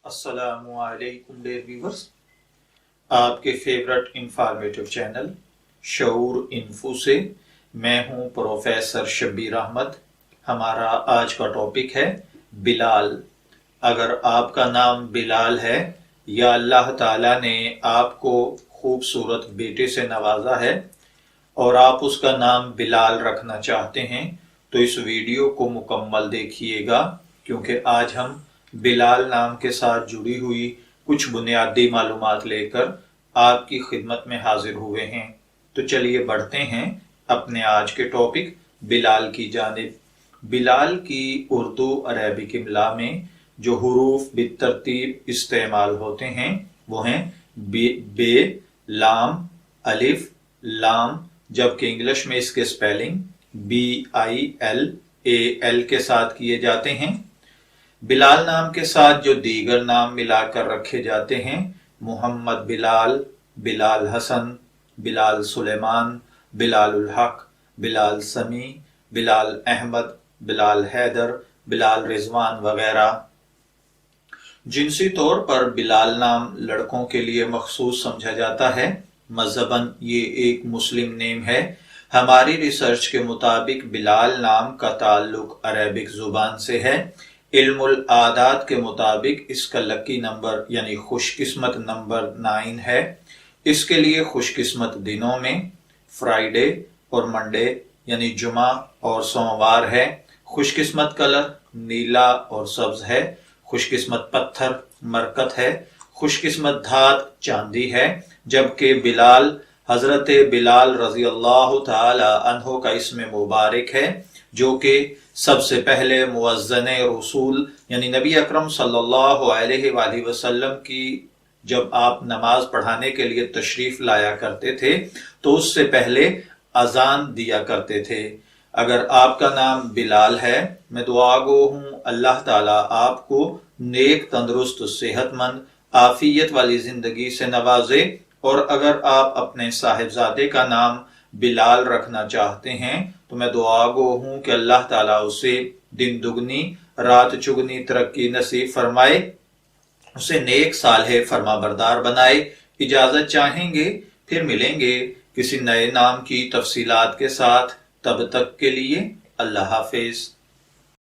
السلام علیکم dear viewers, آپ کے فیورٹ انفارمیٹو چینل شعور انفو سے میں ہوں پروفیسر شبیر احمد۔ ہمارا آج کا ٹاپک ہے بلال۔ اگر آپ کا نام بلال ہے یا اللہ تعالیٰ نے آپ کو خوبصورت بیٹے سے نوازا ہے اور آپ اس کا نام بلال رکھنا چاہتے ہیں تو اس ویڈیو کو مکمل دیکھیے گا، کیونکہ آج ہم بلال نام کے ساتھ جڑی ہوئی کچھ بنیادی معلومات لے کر آپ کی خدمت میں حاضر ہوئے ہیں۔ تو چلیے بڑھتے ہیں اپنے آج کے ٹاپک بلال کی جانب۔ بلال کی اردو عربک املا میں جو حروف بالترتیب استعمال ہوتے ہیں وہ ہیں بے، لام، الف، لام، جبکہ انگلش میں اس کے سپیلنگ BILAL کے ساتھ کیے جاتے ہیں۔ بلال نام کے ساتھ جو دیگر نام ملا کر رکھے جاتے ہیں، محمد بلال، بلال حسن، بلال سلیمان، بلال الحق، بلال سمیع، بلال احمد، بلال حیدر، بلال رضوان وغیرہ۔ جنسی طور پر بلال نام لڑکوں کے لیے مخصوص سمجھا جاتا ہے۔ مذہباً یہ ایک مسلم نیم ہے۔ ہماری ریسرچ کے مطابق بلال نام کا تعلق عربک زبان سے ہے۔ علم العادات کے مطابق اس کا لکی نمبر یعنی خوش قسمت نمبر 9 ہے۔ اس کے لیے خوش قسمت دنوں میں فرائیڈے اور منڈے یعنی جمعہ اور سوموار ہے۔ خوش قسمت کلر نیلا اور سبز ہے۔ خوش قسمت پتھر مرکت ہے۔ خوش قسمت دھات چاندی ہے، جبکہ بلال حضرت بلال رضی اللہ تعالی عنہ کا اسم مبارک ہے، جو کہ سب سے پہلے مؤذن رسول یعنی نبی اکرم صلی اللہ علیہ وآلہ وسلم کی جب آپ نماز پڑھانے کے لیے تشریف لایا کرتے تھے تو اس سے پہلے اذان دیا کرتے تھے۔ اگر آپ کا نام بلال ہے، میں دعا گو ہوں اللہ تعالیٰ آپ کو نیک، تندرست، صحت مند، عافیت والی زندگی سے نوازے، اور اگر آپ اپنے صاحبزادے کا نام بلال رکھنا چاہتے ہیں تو میں دعا گو ہوں کہ اللہ تعالیٰ اسے دن دگنی رات چگنی ترقی نصیب فرمائے، اسے نیک صالح فرما بردار بنائے۔ اجازت چاہیں گے، پھر ملیں گے کسی نئے نام کی تفصیلات کے ساتھ۔ تب تک کے لیے اللہ حافظ۔